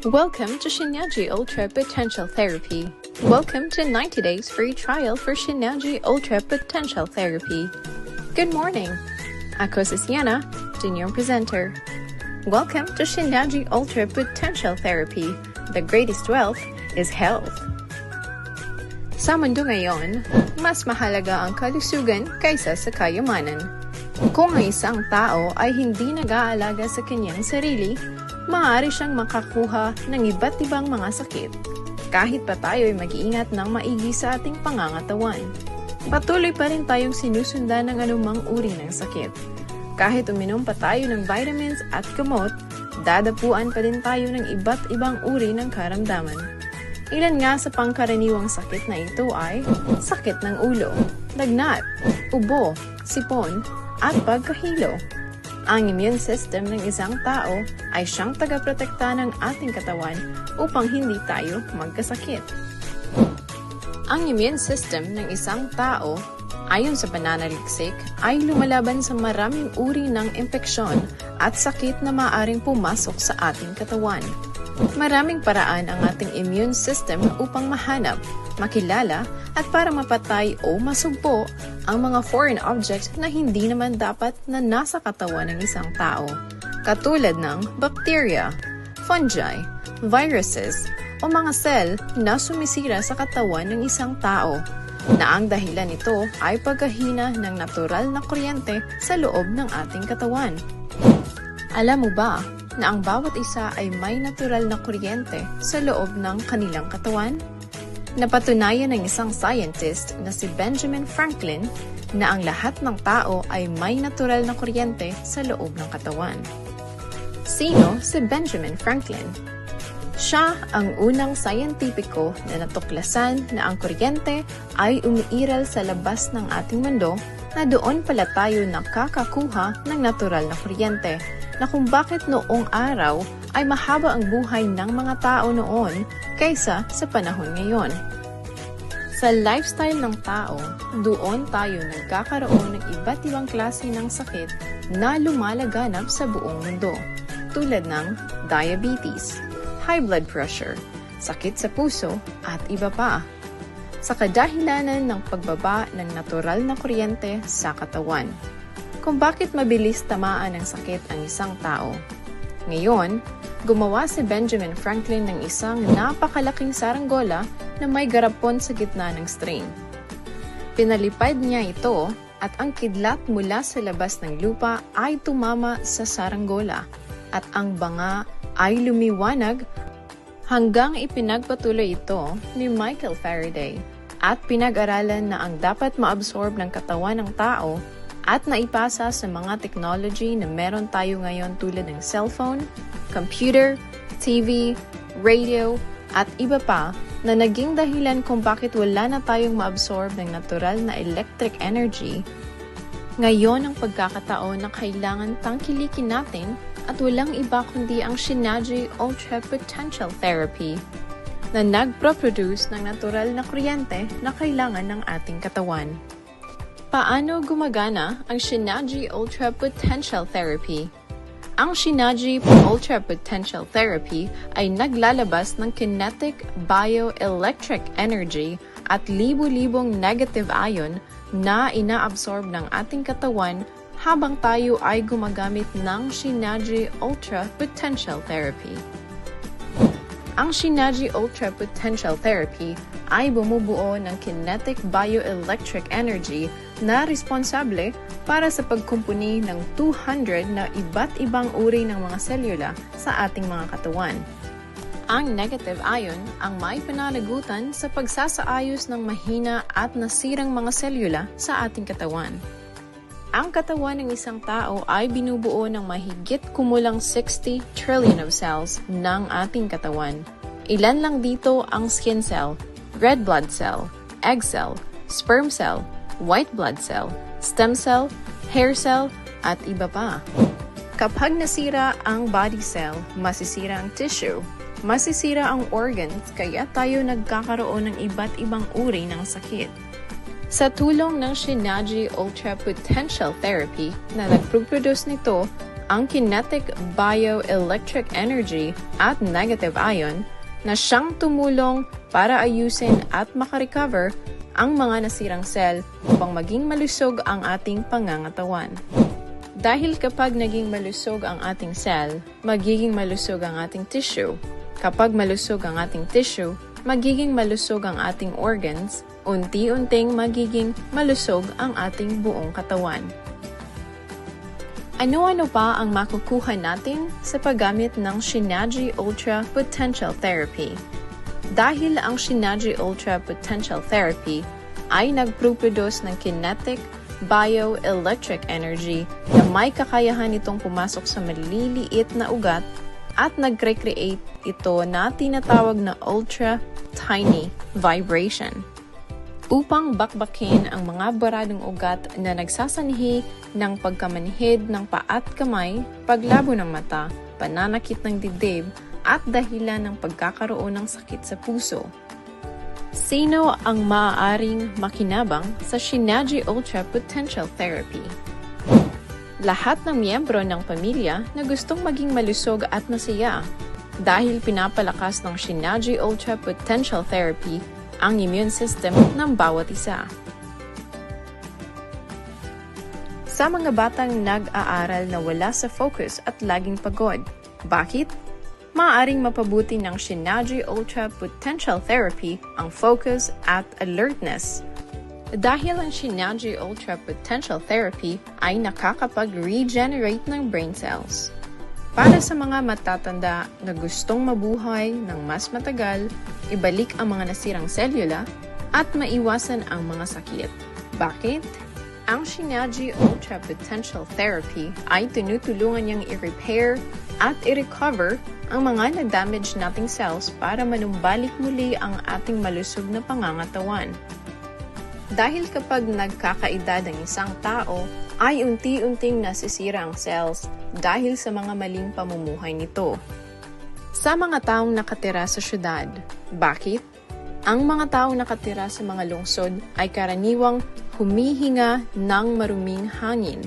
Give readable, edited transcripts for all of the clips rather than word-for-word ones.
Welcome to Shinyaji Ultra Potential Therapy. Welcome to 90 days free trial for Shinyaji Ultra Potential Therapy. Good morning. Ako si Sienna, Junior Presenter. Welcome to Shinyaji Ultra Potential Therapy. The greatest wealth is health. Sa mundo ngayon, mas mahalaga ang kalusugan kaysa sa kayamanan. Kung ang isang tao ay hindi nag-aalaga sa kanyang sarili, maaari siyang makakuha ng iba't ibang mga sakit. Kahit pa tayo ay mag-iingat ng maigi sa ating pangangatawan, patuloy pa rin tayong sinusundan ng anumang uri ng sakit. Kahit uminom pa tayo ng vitamins at gamot, dadapuan pa din tayo ng iba't ibang uri ng karamdaman. Ilan nga sa pangkaraniwang sakit na ito ay sakit ng ulo, lagnat, ubo, sipon, at pagkahilo. Ang immune system ng isang tao ay siyang tagaprotekta ng ating katawan upang hindi tayo magkasakit. Ang immune system ng isang tao, ayon sa pananaliksik, ay lumalaban sa maraming uri ng impeksyon at sakit na maaaring pumasok sa ating katawan. Maraming paraan ang ating immune system upang mahanap, makilala, at para mapatay o masugpo ang mga foreign objects na hindi naman dapat na nasa katawan ng isang tao, katulad ng bacteria, fungi, viruses, o mga cell na sumisira sa katawan ng isang tao, na ang dahilan nito ay pagkahina ng natural na kuryente sa loob ng ating katawan. Alam mo ba na ang bawat isa ay may natural na kuryente sa loob ng kanilang katawan? Napatunayan ng isang scientist na si Benjamin Franklin na ang lahat ng tao ay may natural na kuryente sa loob ng katawan. Sino si Benjamin Franklin? Siya ang unang scientifico na natuklasan na ang kuryente ay umiiral sa labas ng ating mundo, na doon pala tayo nakakakuha ng natural na kuryente, na kung bakit noong araw ay mahaba ang buhay ng mga tao noon kaysa sa panahon ngayon. Sa lifestyle ng tao, doon tayo nagkakaroon ng iba't ibang klase ng sakit na lumalaganap sa buong mundo, tulad ng diabetes, high blood pressure, sakit sa puso, at iba pa, sa kadahilanan ng pagbaba ng natural na kuryente sa katawan. Kung bakit mabilis tamaan ng sakit ang isang tao. Ngayon, gumawa si Benjamin Franklin ng isang napakalaking saranggola na may garapon sa gitna ng string. Pinalipad niya ito at ang kidlat mula sa labas ng lupa ay tumama sa saranggola at ang banga ay lumiwanag hanggang ipinagpatuloy ito ni Michael Faraday at pinag-aralan na ang dapat maabsorb ng katawan ng tao at naipasa sa mga technology na meron tayo ngayon tulad ng cellphone, computer, TV, radio, at iba pa na naging dahilan kung bakit wala na tayong maabsorb ng natural na electric energy. Ngayon ang pagkakataon na kailangan tangkilikin natin at walang iba kundi ang Shinyaji Ultra Potential Therapy na nagproproduce ng natural na kuryente na kailangan ng ating katawan. Paano gumagana ang Shinyaji Ultra Potential Therapy? Ang Shinyaji Ultra Potential Therapy ay naglalabas ng kinetic bioelectric energy at libu-libong negative ion na inaabsorb ng ating katawan habang tayo ay gumagamit ng Shinyaji Ultra Potential Therapy. Ang Shinyaji Ultra Potential Therapy ay bumubuo ng kinetic bioelectric energy na responsable para sa pagkumpuni ng 200 na iba't ibang uri ng mga selula sa ating mga katawan. Ang negative ion ang may pananagutan sa pagsasaayos ng mahina at nasirang mga selula sa ating katawan. Ang katawan ng isang tao ay binubuo ng mahigit kumulang 60 trillion of cells ng ating katawan. Ilan lang dito ang skin cell, red blood cell, egg cell, sperm cell, white blood cell, stem cell, hair cell, at iba pa. Kapag nasira ang body cell, masisira ang tissue, masisira ang organs, kaya tayo nagkakaroon ng iba't ibang uri ng sakit. Sa tulong ng Shinyaji Ultra Potential Therapy na nagproproduce nito, ang kinetic bioelectric energy at negative ion na siyang tumulong para ayusin at makarecover ang mga nasirang cell upang maging malusog ang ating pangangatawan. Dahil kapag naging malusog ang ating cell, magiging malusog ang ating tissue. Kapag malusog ang ating tissue, magiging malusog ang ating organs, unti-unting magiging malusog ang ating buong katawan. Ano-ano pa ang makukuha natin sa paggamit ng Shinaji Ultra Potential Therapy? Dahil ang Shinaji Ultra Potential Therapy ay nagproproduce ng kinetic bioelectric energy na may kakayahan itong pumasok sa maliliit na ugat at nagre-create ito na tinatawag na ultra tiny vibration upang bakbakin ang mga baradong ugat na nagsasanhi ng pagkamanhid ng paa at kamay, paglabo ng mata, pananakit ng dibdib, at dahilan ng pagkakaroon ng sakit sa puso. Sino ang maaaring makinabang sa Shinaji Ultra Potential Therapy? Lahat ng miyembro ng pamilya na gustong maging malusog at masaya dahil pinapalakas ng Shinaji Ultra Potential Therapy ang immune system ng bawat isa. Sa mga batang nag-aaral na wala sa focus at laging pagod, bakit? Maaaring mapabuti ng Shinaji Ultra Potential Therapy ang focus at alertness. Dahil ang Shinaji Ultra Potential Therapy ay nakakapag-regenerate ng brain cells. Para sa mga matatanda na gustong mabuhay ng mas matagal, ibalik ang mga nasirang selula at maiwasan ang mga sakit. Bakit? Ang Shinaji Ultra Potential Therapy ay tinutulungan niyang i-repair at i-recover ang mga na-damage nating cells para manumbalik muli ang ating malusog na pangangatawan. Dahil kapag nagkakaedad ang isang tao, ay unti-unting nasisira ang cells dahil sa mga maling pamumuhay nito. Sa mga taong nakatira sa syudad, bakit? Ang mga taong nakatira sa mga lungsod ay karaniwang humihinga ng maruming hangin.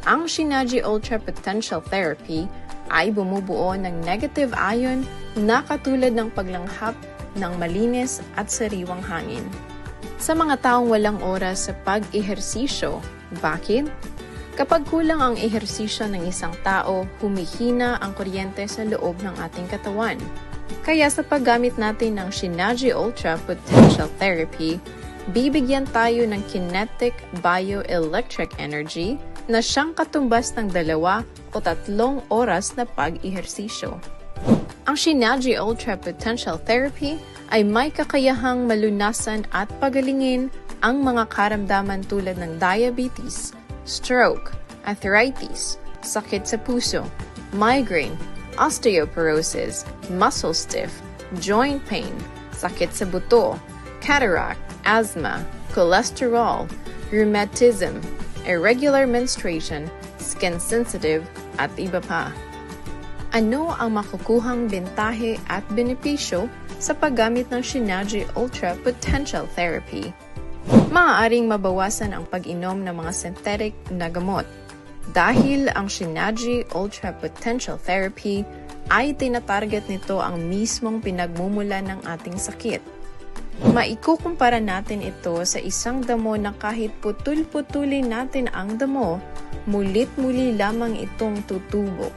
Ang Shinaji Ultra Potential Therapy ay bumubuo ng negative ion na katulad ng paglanghap ng malinis at sariwang hangin. Sa mga taong walang oras sa pag-ehersisyo, bakit? Kapag kulang ang ehersisyo ng isang tao, humihina ang kuryente sa loob ng ating katawan. Kaya sa paggamit natin ng Shinaji Ultra Potential Therapy, bibigyan tayo ng kinetic bioelectric energy na siyang katumbas ng 2 o 3 oras na pag-ehersisyo. Ang Shinaji Ultra Potential Therapy ay may kakayahang malunasan at pagalingin ang mga karamdaman tulad ng diabetes, stroke, arthritis, sakit sa puso, migraine, osteoporosis, muscle stiff, joint pain, sakit sa buto, cataract, asthma, cholesterol, rheumatism, irregular menstruation, skin sensitive, at iba pa. Ano ang makukuhang bentahe at benepisyo sa paggamit ng Shinaji Ultra Potential Therapy? Maaaring mabawasan ang pag-inom ng mga synthetic na gamot dahil ang Shinaji Ultra Potential Therapy ay tinatarget nito ang mismong pinagmumula ng ating sakit. Maikukumpara natin ito sa isang damo na kahit putul-putulin natin ang damo, mulit-muli lamang itong tutubo.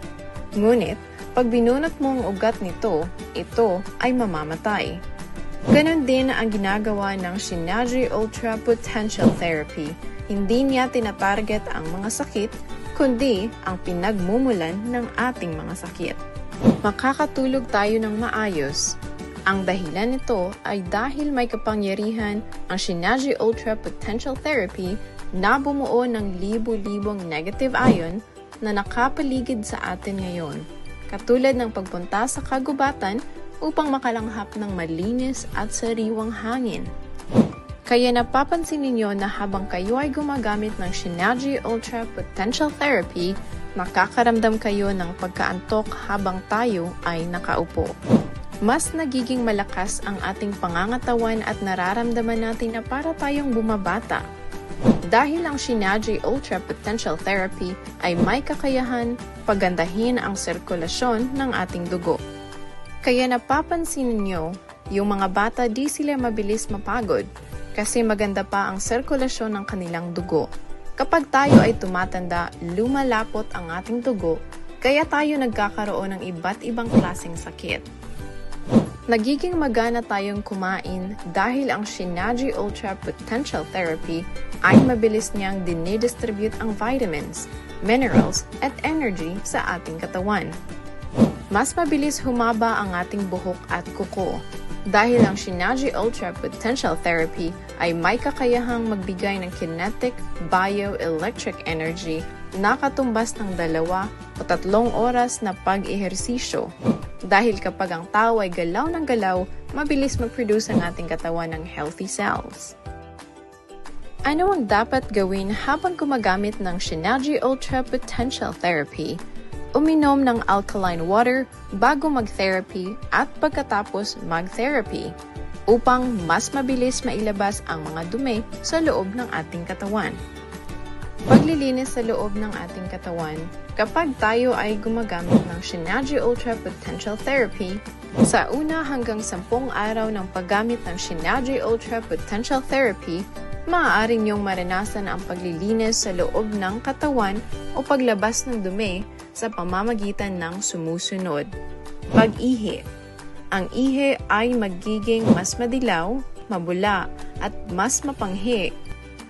Ngunit, pag binunot mo ang ugat nito, ito ay mamamatay. Ganon din ang ginagawa ng Shinaji Ultra Potential Therapy. Hindi niya tinatarget ang mga sakit, kundi ang pinagmumulan ng ating mga sakit. Makakatulog tayo ng maayos. Ang dahilan nito ay dahil may kapangyarihan ang Shinaji Ultra Potential Therapy na bumuo ng libo-libong negative ion na nakapaligid sa atin ngayon, katulad ng pagpunta sa kagubatan upang makalanghap ng malinis at sariwang hangin. Kaya napapansin ninyo na habang kayo ay gumagamit ng Shinaji Ultra Potential Therapy, makakaramdam kayo ng pagkaantok habang tayo ay nakaupo. Mas nagiging malakas ang ating pangangatawan at nararamdaman natin na para tayong bumabata. Dahil ang Shinaji Ultra Potential Therapy ay may kakayahan pagandahin ang sirkulasyon ng ating dugo. Kaya napapansin ninyo, yung mga bata di sila mabilis mapagod kasi maganda pa ang sirkulasyon ng kanilang dugo. Kapag tayo ay tumatanda, lumalapot ang ating dugo, kaya tayo nagkakaroon ng iba't ibang klaseng sakit. Nagiging magana tayong kumain dahil ang Shinaji Ultra Potential Therapy ay mabilis niyang dinidistribute ang vitamins, minerals, at energy sa ating katawan. Mas mabilis humaba ang ating buhok at kuko dahil ang Shinaji Ultra Potential Therapy ay may kakayahang magbigay ng kinetic bioelectric energy na katumbas ng 2 o 3 oras na pag-ehersisyo. Dahil kapag ang tao ay galaw ng galaw, mabilis mag-produce ang ating katawan ng healthy cells. Ano ang dapat gawin habang gumagamit ng Shinaji Ultra Potential Therapy? Uminom ng alkaline water bago mag-therapy at pagkatapos mag-therapy upang mas mabilis mailabas ang mga dumi sa loob ng ating katawan. Paglilinis sa loob ng ating katawan. Kapag tayo ay gumagamit ng Shinaji Ultra Potential Therapy, sa una hanggang 10 araw ng paggamit ng Shinaji Ultra Potential Therapy, maaari niyong maranasan ang paglilinis sa loob ng katawan o paglabas ng dumi sa pamamagitan ng sumusunod. Pag-ihi. Ang ihi ay magiging mas madilaw, mabula, at mas mapanghi.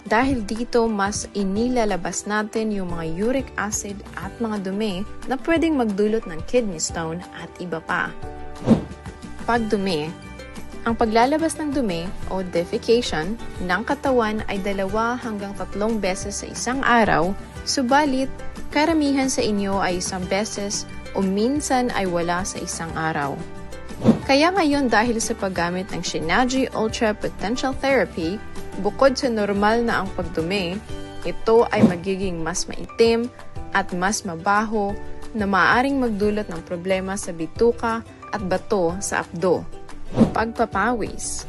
Dahil dito, mas inilalabas natin yung mga uric acid at mga dumi na pwedeng magdulot ng kidney stone at iba pa. Pagdumi. Ang paglalabas ng dumi o defecation ng katawan ay 2 hanggang 3 beses sa isang araw, subalit karamihan sa inyo ay 1 beses o minsan ay wala sa isang araw. Kaya ngayon dahil sa paggamit ng Shinaji Ultra Potential Therapy, bukod sa normal na ang pagdumi, ito ay magiging mas maitim at mas mabaho na maaaring magdulot ng problema sa bituka at bato sa apdo. Pagpapawis.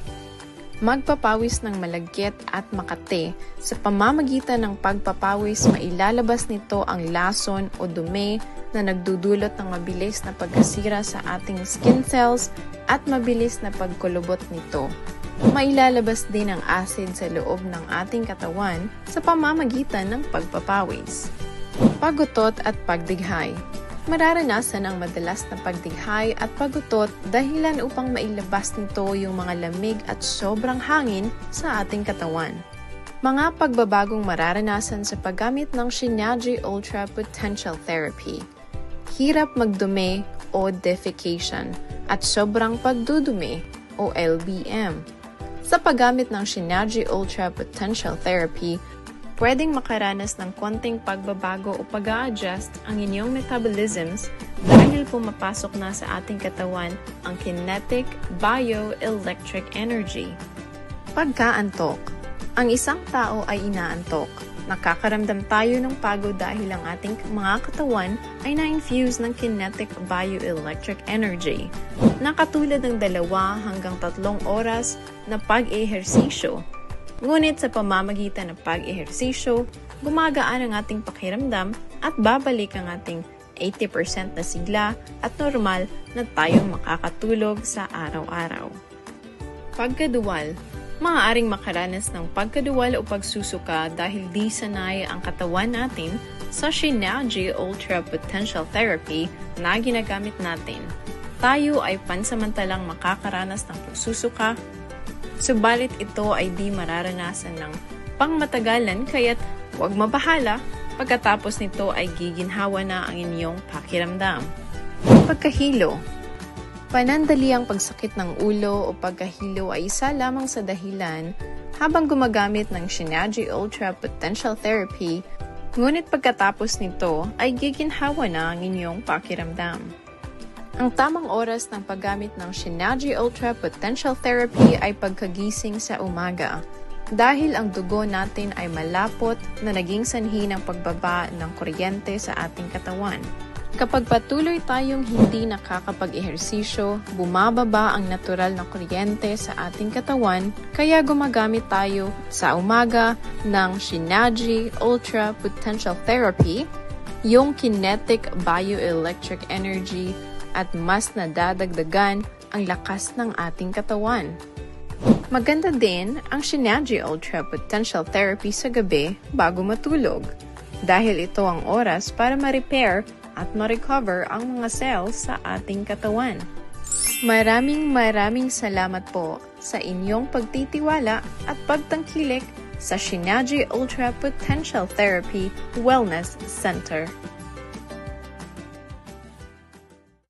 Magpapawis ng malagkit at makate. Sa pamamagitan ng pagpapawis, mailalabas nito ang lason o dumi na nagdudulot ng mabilis na pagkasira sa ating skin cells at mabilis na pagkulubot nito. Mailalabas din ang acid sa loob ng ating katawan sa pamamagitan ng pagpapawis. Pagutot at pagdighay. Mararanasan ang madalas na pagdighay at pagutot dahilan upang mailabas nito yung mga lamig at sobrang hangin sa ating katawan. Mga pagbabagong mararanasan sa paggamit ng Shinaji Ultra Potential Therapy. Hirap magdumi o defecation at sobrang pagdudumi o LBM. Sa paggamit ng Shinaji Ultra Potential Therapy, pwedeng makaranas ng konting pagbabago o pag-a-adjust ang inyong metabolisms dahil pumapasok na sa ating katawan ang kinetic bioelectric energy. Pagkaantok. Ang isang tao ay inaantok. Nakakaramdam tayo ng pagod dahil ang ating mga katawan ay na-infuse ng kinetic bioelectric energy na katulad ng 2 hanggang 3 oras na pag-ehersisyo. Ngunit sa pamamagitan ng pag-ehersisyo, gumagaan ang ating pakiramdam at babalik ang ating 80% na sigla at normal na tayong makakatulog sa araw-araw. Pagkaduwal. Maaaring makaranas ng pagkaduwal o pagsusuka dahil di sanay ang katawan natin sa Shinaji Ultra Potential Therapy na ginagamit natin. Tayo ay pansamantalang makakaranas ng pagsusuka, subalit ito ay di mararanasan ng pangmatagalan kaya't huwag mabahala, pagkatapos nito ay giginhawa na ang inyong pakiramdam. Pagkahilo. Panandali ang pagsakit ng ulo o pagkahilo ay isa lamang sa dahilan habang gumagamit ng Shinaji Ultra Potential Therapy, ngunit pagkatapos nito ay giginhawa na ang inyong pakiramdam. Ang tamang oras ng paggamit ng Shinaji Ultra Potential Therapy ay pagkagising sa umaga, dahil ang dugo natin ay malapot na naging sanhi ng pagbaba ng kuryente sa ating katawan. Kapag patuloy tayong hindi nakakapag-ehersisyo, bumababa ang natural na kuryente sa ating katawan, kaya gumagamit tayo sa umaga ng Shinaji Ultra Potential Therapy, yung kinetic bioelectric energy at mas nadadagdagan ang lakas ng ating katawan. Maganda din ang Shinaji Ultra Potential Therapy sa gabi bago matulog, dahil ito ang oras para ma-repair at ma-recover ang mga cells sa ating katawan. Maraming salamat po sa inyong pagtitiwala at pagtangkilik sa Shinaji Ultra Potential Therapy Wellness Center.